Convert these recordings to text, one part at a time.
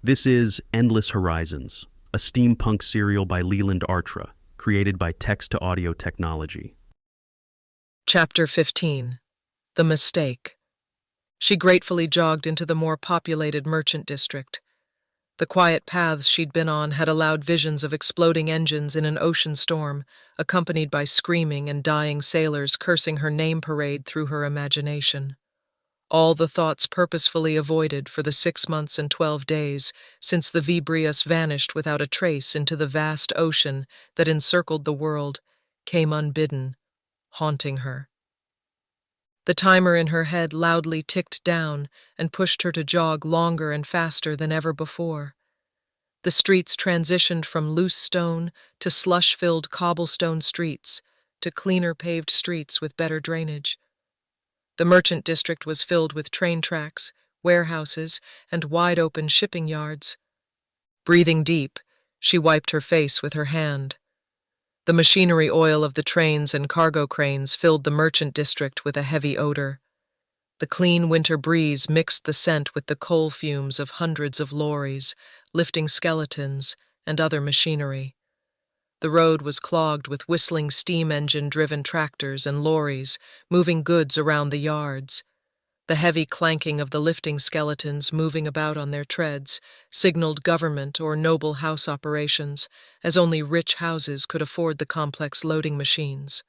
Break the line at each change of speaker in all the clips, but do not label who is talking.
This is Endless Horizons, a steampunk serial by Leland Artra, created by text-to-audio technology.
Chapter 15. The Mistake. She gratefully jogged into the more populated merchant district. The quiet paths she'd been on had allowed visions of exploding engines in an ocean storm, accompanied by screaming and dying sailors cursing her name parade through her imagination. All the thoughts purposefully avoided for the 6 months and 12 days since the Vibrius vanished without a trace into the vast ocean that encircled the world, came unbidden, haunting her. The timer in her head loudly ticked down and pushed her to jog longer and faster than ever before. The streets transitioned from loose stone to slush-filled cobblestone streets to cleaner paved streets with better drainage. The merchant district was filled with train tracks, warehouses, and wide-open shipping yards. Breathing deep, she wiped her face with her hand. The machinery oil of the trains and cargo cranes filled the merchant district with a heavy odor. The clean winter breeze mixed the scent with the coal fumes of hundreds of lorries, lifting skeletons, and other machinery. The road was clogged with whistling steam engine-driven tractors and lorries, moving goods around the yards. The heavy clanking of the lifting skeletons moving about on their treads signaled government or noble house operations, as only rich houses could afford the complex loading machines.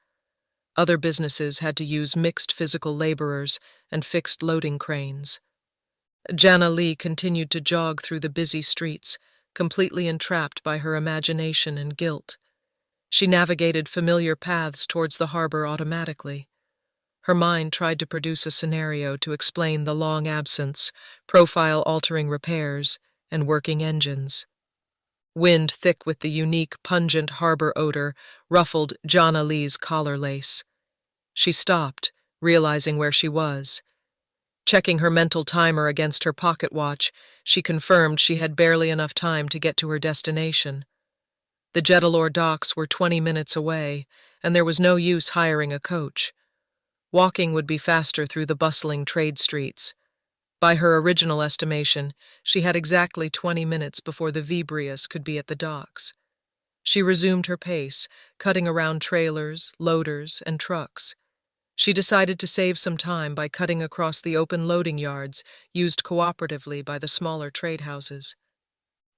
Other businesses had to use mixed physical laborers and fixed loading cranes. Jana Lee continued to jog through the busy streets, completely entrapped by her imagination and guilt. She navigated familiar paths towards the harbor automatically. Her mind tried to produce a scenario to explain the long absence, profile-altering repairs, and working engines. Wind thick with the unique, pungent harbor odor ruffled Jana Lee's collar lace. She stopped, realizing where she was. Checking her mental timer against her pocket watch, she confirmed she had barely enough time to get to her destination. The Jedalore docks were 20 minutes away, and there was no use hiring a coach. Walking would be faster through the bustling trade streets. By her original estimation, she had exactly 20 minutes before the Vibrius could be at the docks. She resumed her pace, cutting around trailers, loaders, and trucks. She decided to save some time by cutting across the open loading yards used cooperatively by the smaller trade houses.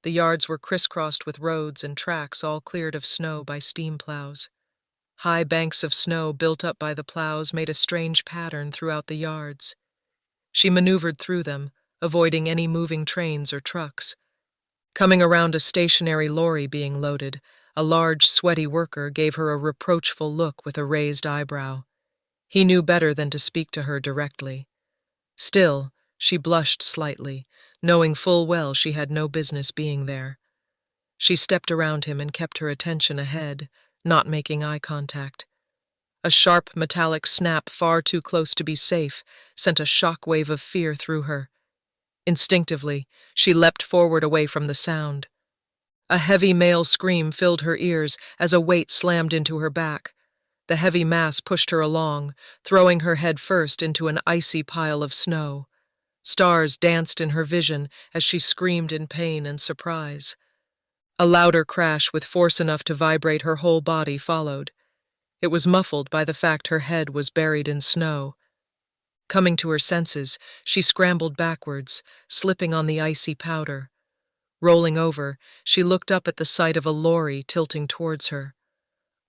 The yards were crisscrossed with roads and tracks all cleared of snow by steam plows. High banks of snow built up by the plows made a strange pattern throughout the yards. She maneuvered through them, avoiding any moving trains or trucks. Coming around a stationary lorry being loaded, a large, sweaty worker gave her a reproachful look with a raised eyebrow. He knew better than to speak to her directly. Still, she blushed slightly, knowing full well she had no business being there. She stepped around him and kept her attention ahead, not making eye contact. A sharp metallic snap far too close to be safe sent a shockwave of fear through her. Instinctively, she leapt forward away from the sound. A heavy male scream filled her ears as a weight slammed into her back. The heavy mass pushed her along, throwing her head first into an icy pile of snow. Stars danced in her vision as she screamed in pain and surprise. A louder crash with force enough to vibrate her whole body followed. It was muffled by the fact her head was buried in snow. Coming to her senses, she scrambled backwards, slipping on the icy powder. Rolling over, she looked up at the sight of a lorry tilting towards her.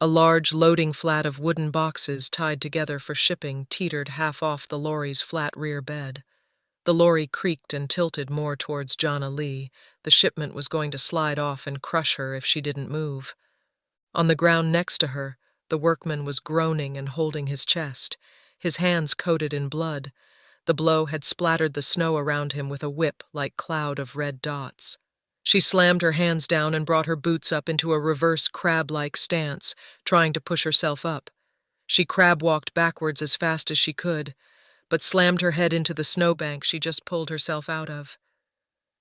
A large loading flat of wooden boxes tied together for shipping teetered half off the lorry's flat rear bed. The lorry creaked and tilted more towards Jana Lee. The shipment was going to slide off and crush her if she didn't move. On the ground next to her, the workman was groaning and holding his chest, his hands coated in blood. The blow had splattered the snow around him with a whip-like cloud of red dots. She slammed her hands down and brought her boots up into a reverse crab-like stance, trying to push herself up. She crab-walked backwards as fast as she could, but slammed her head into the snowbank she just pulled herself out of.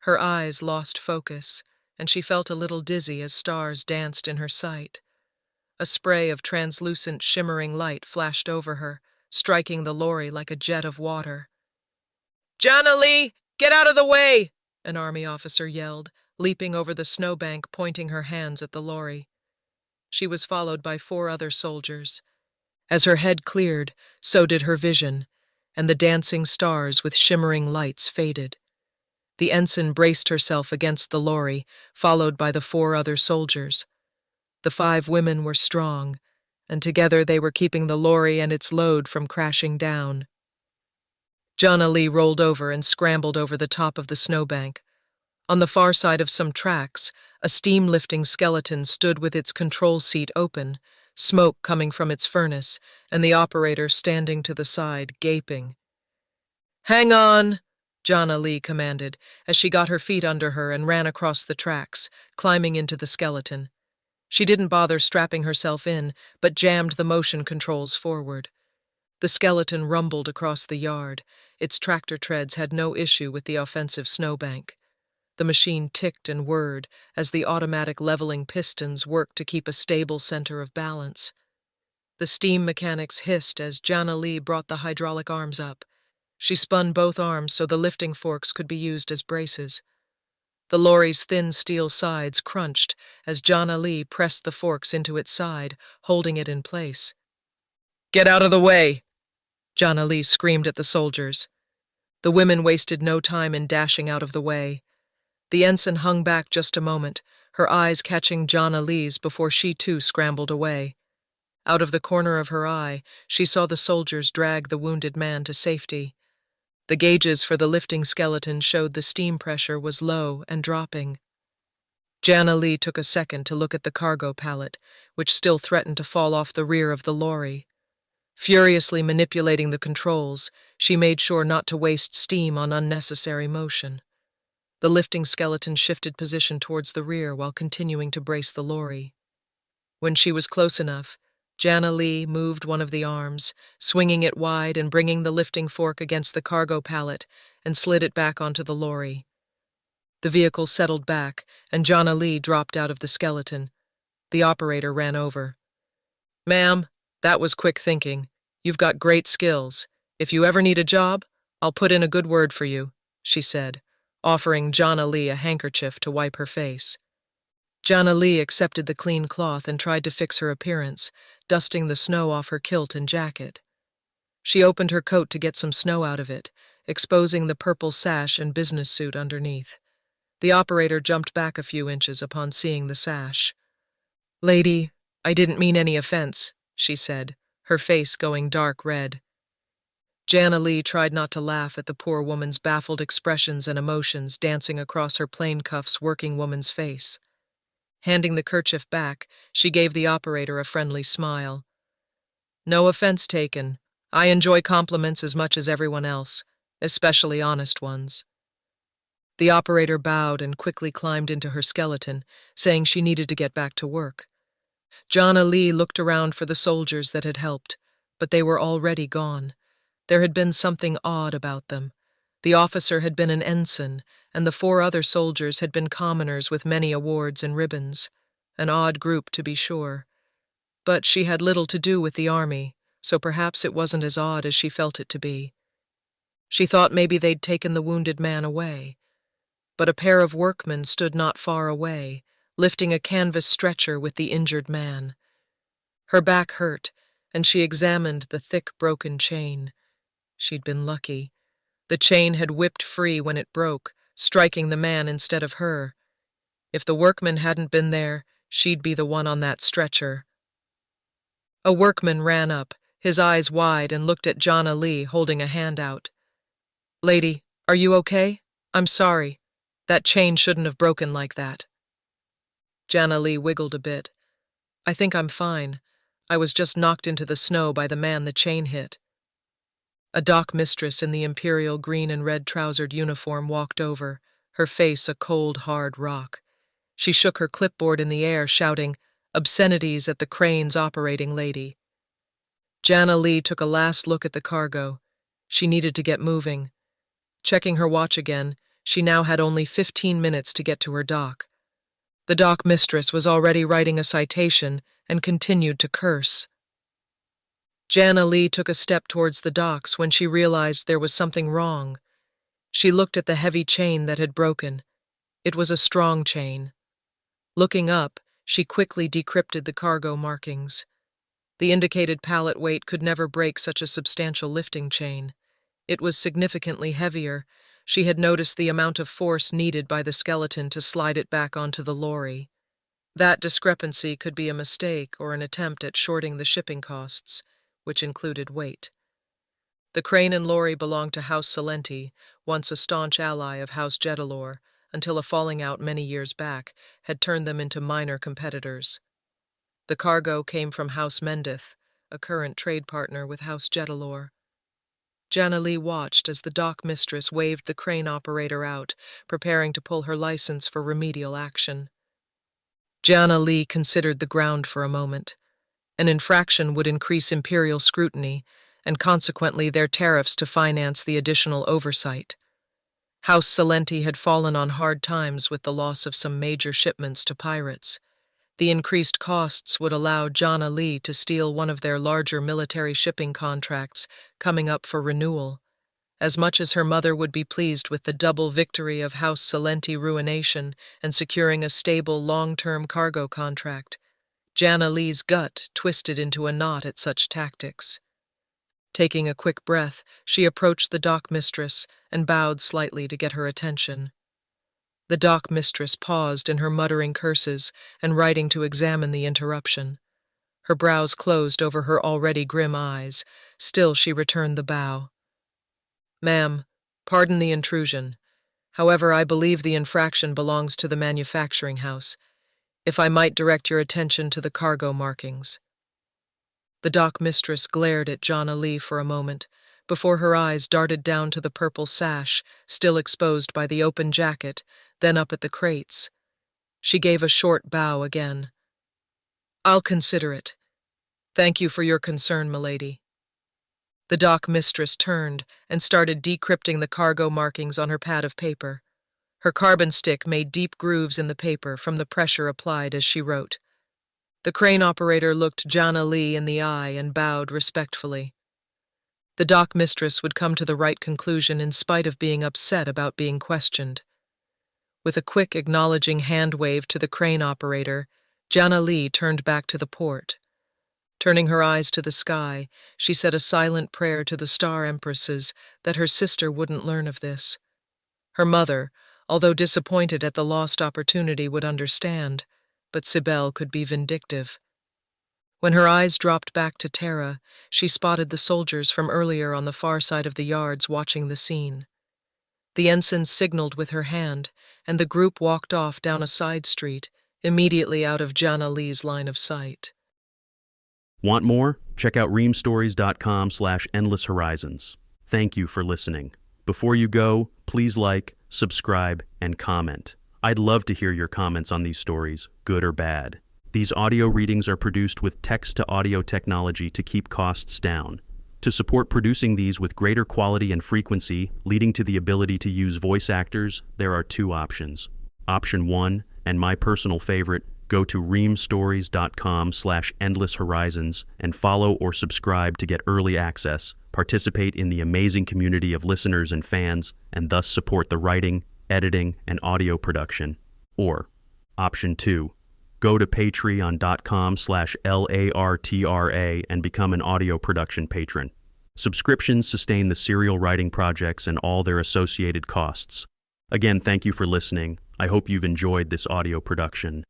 Her eyes lost focus, and she felt a little dizzy as stars danced in her sight. A spray of translucent, shimmering light flashed over her, striking the lorry like a jet of water. "Jana Lee, get out of the way!" an army officer yelled, leaping over the snowbank, pointing her hands at the lorry. She was followed by 4 other soldiers. As her head cleared, so did her vision, and the dancing stars with shimmering lights faded. The ensign braced herself against the lorry, followed by the 4 other soldiers. The 5 women were strong, and together they were keeping the lorry and its load from crashing down. Jana Lee rolled over and scrambled over the top of the snowbank. On the far side of some tracks, a steam-lifting skeleton stood with its control seat open, smoke coming from its furnace, and the operator standing to the side, gaping. "Hang on!" Jana Lee commanded, as she got her feet under her and ran across the tracks, climbing into the skeleton. She didn't bother strapping herself in, but jammed the motion controls forward. The skeleton rumbled across the yard. Its tractor treads had no issue with the offensive snowbank. The machine ticked and whirred as the automatic leveling pistons worked to keep a stable center of balance. The steam mechanics hissed as Jana Lee brought the hydraulic arms up. She spun both arms so the lifting forks could be used as braces. The lorry's thin steel sides crunched as Jana Lee pressed the forks into its side, holding it in place. "Get out of the way!" Jana Lee screamed at the soldiers. The women wasted no time in dashing out of the way. The ensign hung back just a moment, her eyes catching Jana Lee's before she too scrambled away. Out of the corner of her eye, she saw the soldiers drag the wounded man to safety. The gauges for the lifting skeleton showed the steam pressure was low and dropping. Jana Lee took a second to look at the cargo pallet, which still threatened to fall off the rear of the lorry. Furiously manipulating the controls, she made sure not to waste steam on unnecessary motion. The lifting skeleton shifted position towards the rear while continuing to brace the lorry. When she was close enough, Jana Lee moved one of the arms, swinging it wide and bringing the lifting fork against the cargo pallet, and slid it back onto the lorry. The vehicle settled back, and Jana Lee dropped out of the skeleton. The operator ran over. "Ma'am, that was quick thinking. You've got great skills. If you ever need a job, I'll put in a good word for you," she said, offering Jana Lee a handkerchief to wipe her face. Jana Lee accepted the clean cloth and tried to fix her appearance, dusting the snow off her kilt and jacket. She opened her coat to get some snow out of it, exposing the purple sash and business suit underneath. The operator jumped back a few inches upon seeing the sash. "Lady, I didn't mean any offense," she said, her face going dark red. Jana Lee tried not to laugh at the poor woman's baffled expressions and emotions dancing across her plain cuffs working woman's face. Handing the kerchief back, she gave the operator a friendly smile. "No offense taken. I enjoy compliments as much as everyone else, especially honest ones." The operator bowed and quickly climbed into her skeleton, saying she needed to get back to work. Jana Lee looked around for the soldiers that had helped, but they were already gone. There had been something odd about them. The officer had been an ensign, and the 4 other soldiers had been commoners with many awards and ribbons. An odd group, to be sure. But she had little to do with the army, so perhaps it wasn't as odd as she felt it to be. She thought maybe they'd taken the wounded man away. But a pair of workmen stood not far away, lifting a canvas stretcher with the injured man. Her back hurt, and she examined the thick, broken chain. She'd been lucky. The chain had whipped free when it broke, striking the man instead of her. If the workman hadn't been there, she'd be the one on that stretcher. A workman ran up, his eyes wide, and looked at Jana Lee holding a hand out. "Lady, are you okay? I'm sorry. That chain shouldn't have broken like that." Jana Lee wiggled a bit. "I think I'm fine. I was just knocked into the snow by the man the chain hit." A dock mistress in the imperial green and red trousered uniform walked over, her face a cold, hard rock. She shook her clipboard in the air, shouting, "Obscenities at the crane's operating lady." Jana Lee took a last look at the cargo. She needed to get moving. Checking her watch again, she now had only 15 minutes to get to her dock. The dock mistress was already writing a citation and continued to curse. Jana Lee took a step towards the docks when she realized there was something wrong. She looked at the heavy chain that had broken. It was a strong chain. Looking up, she quickly decrypted the cargo markings. The indicated pallet weight could never break such a substantial lifting chain. It was significantly heavier. She had noticed the amount of force needed by the skeleton to slide it back onto the lorry. That discrepancy could be a mistake or an attempt at shorting the shipping costs, which included weight. The crane and lorry belonged to House Salenti, once a staunch ally of House Jedalor, until a falling out many years back had turned them into minor competitors. The cargo came from House Mendith, a current trade partner with House Jedalor. Jana Lee watched as the dock mistress waved the crane operator out, preparing to pull her license for remedial action. Jana Lee considered the ground for a moment. An infraction would increase imperial scrutiny, and consequently their tariffs to finance the additional oversight. House Salenti had fallen on hard times with the loss of some major shipments to pirates. The increased costs would allow Jana Lee to steal one of their larger military shipping contracts coming up for renewal. As much as her mother would be pleased with the double victory of House Salenti ruination and securing a stable long-term cargo contract, Jana Lee's gut twisted into a knot at such tactics. Taking a quick breath, she approached the dock mistress and bowed slightly to get her attention. The dock mistress paused in her muttering curses and writing to examine the interruption. Her brows closed over her already grim eyes. Still she returned the bow. "Ma'am, pardon the intrusion. However, I believe the infraction belongs to the manufacturing house. If I might direct your attention to the cargo markings." The dock mistress glared at Jana Lee for a moment, before her eyes darted down to the purple sash, still exposed by the open jacket, then up at the crates. She gave a short bow again. "I'll consider it. Thank you for your concern, milady." The dock mistress turned and started decrypting the cargo markings on her pad of paper. Her carbon stick made deep grooves in the paper from the pressure applied as she wrote. The crane operator looked Jana Lee in the eye and bowed respectfully. The dock mistress would come to the right conclusion in spite of being upset about being questioned. With a quick acknowledging hand wave to the crane operator, Jana Lee turned back to the port. Turning her eyes to the sky, she said a silent prayer to the star empresses that her sister wouldn't learn of this. Her mother, although disappointed at the lost opportunity, would understand, but Sibel could be vindictive. When her eyes dropped back to Terra, she spotted the soldiers from earlier on the far side of the yards watching the scene. The ensign signaled with her hand, and the group walked off down a side street, immediately out of Jana Lee's line of sight.
Want more? Check out reamstories.com/endless horizons. Thank you for listening. Before you go, please like, subscribe, and comment. I'd love to hear your comments on these stories, good or bad. These audio readings are produced with text-to-audio technology to keep costs down. To support producing these with greater quality and frequency, leading to the ability to use voice actors, there are two options. Option 1, and my personal favorite, go to reamstories.com/endless horizons and follow or subscribe to get early access, participate in the amazing community of listeners and fans, and thus support the writing, editing, and audio production. Or, Option 2, go to patreon.com/LARTRA and become an audio production patron. Subscriptions sustain the serial writing projects and all their associated costs. Again, thank you for listening. I hope you've enjoyed this audio production.